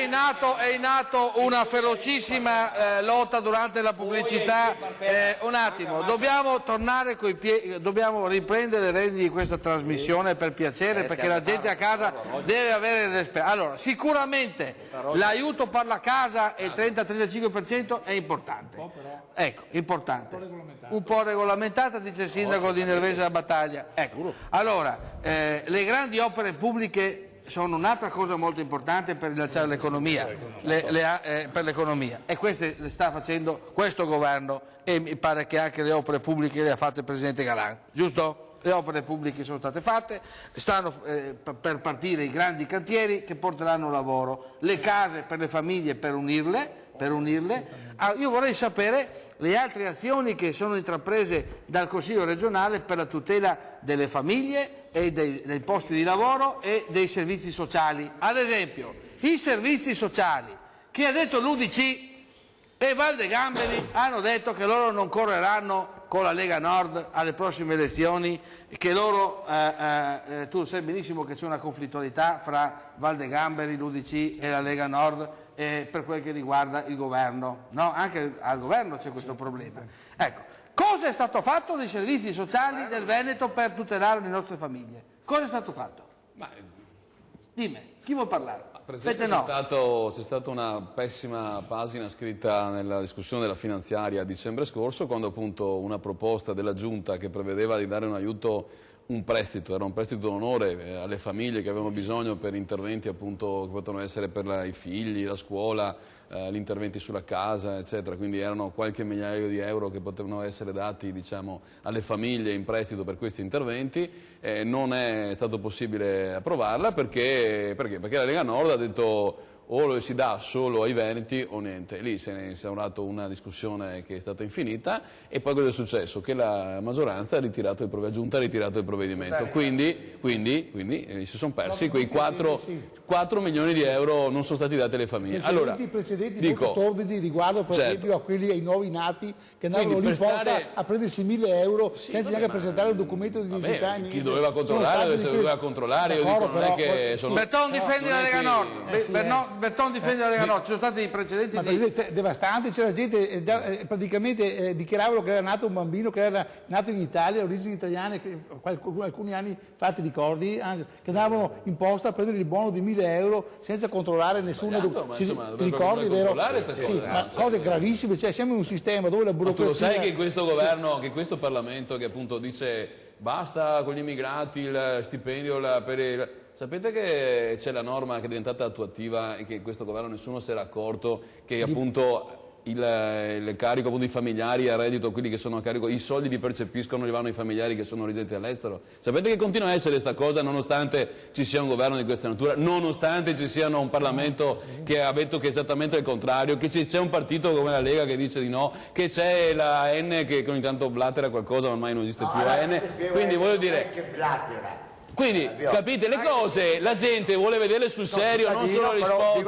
è in atto una ferocissima lotta durante la pubblicità. Un attimo, dobbiamo tornare coi piedi, dobbiamo riprendere le redini di questa trasmissione, per piacere, perché la gente a casa deve avere il rispetto. Allora, sicuramente l'aiuto per la casa e il 30-35% è importante. Ecco, importante. Un po' regolamentata, dice il sindaco di Nervesa Battaglia. Ecco. Allora, le grandi opere pubbliche sono un'altra cosa molto importante per rilanciare l'economia, per l'economia, e queste le sta facendo questo governo, e mi pare che anche le opere pubbliche le ha fatte il Presidente Galan, giusto? Le opere pubbliche sono state fatte, stanno per partire i grandi cantieri che porteranno lavoro, le case per le famiglie per unirle. Io vorrei sapere le altre azioni che sono intraprese dal Consiglio regionale per la tutela delle famiglie e dei posti di lavoro e dei servizi sociali. Ad esempio, i servizi sociali, che ha detto l'UDC e Valdegamberi hanno detto che loro non correranno con la Lega Nord alle prossime elezioni, che loro, tu sai benissimo che c'è una conflittualità fra Valdegamberi, l'UDC e la Lega Nord per quel che riguarda il governo, no? Anche al governo c'è questo problema. Ecco, cosa è stato fatto nei servizi sociali del Veneto per tutelare le nostre famiglie? Cosa è stato fatto? Dimmi, chi vuol parlare? Per esempio c'è stata una pessima pagina scritta nella discussione della finanziaria a dicembre scorso, quando appunto una proposta della Giunta che prevedeva di dare un aiuto, un prestito, era un prestito d'onore alle famiglie che avevano bisogno per interventi appunto che potevano essere per i figli, la scuola, gli interventi sulla casa, eccetera, quindi erano qualche migliaio di euro che potevano essere dati, diciamo, alle famiglie in prestito per questi interventi. Non è stato possibile approvarla perché la Lega Nord ha detto o lo si dà solo ai veneti o niente. Lì se ne è instaurata una discussione che è stata infinita, e poi cosa è successo? Che la maggioranza ha ritirato la Giunta ha ritirato il provvedimento, quindi si sono persi quei 4 milioni di euro, non sono stati dati alle famiglie. Allora, precedenti molto torbidi riguardo per esempio a quelli, ai nuovi nati che andavano lì a prendersi 1.000 euro senza neanche presentare un documento di identità. Chi doveva controllare doveva controllare, io dico, non è che sono... Berton difende la Lega Nord. Berton difende la Lega Nord, ci sono stati i precedenti devastanti, c'è la gente praticamente dichiaravano che era nato un bambino che era nato in Italia, origini italiane, alcuni anni fatti, ricordi, che andavano in posta a prendere il buono di 1.000 euro senza controllare nessuno. Ti ricordi, vero? Ma cose gravissime, cioè siamo in un sistema dove la burocrazia... Ma tu lo sai che questo governo, che questo Parlamento che appunto dice basta con gli immigrati, il stipendio Sapete che c'è la norma che è diventata attuativa e che questo governo nessuno si era accorto, che appunto il carico appunto, di familiari a reddito, quelli che sono a carico, i soldi li percepiscono, li vanno ai familiari che sono residenti all'estero. Sapete che continua a essere questa cosa nonostante ci sia un governo di questa natura, nonostante ci sia un Parlamento che ha detto che è esattamente il contrario, che c'è un partito come la Lega che dice di no, che c'è la N che ogni tanto blatera qualcosa, ma ormai non esiste più la N, quindi voglio dire... Quindi, capite le cose, la gente vuole vederle sul serio, non solo le spot.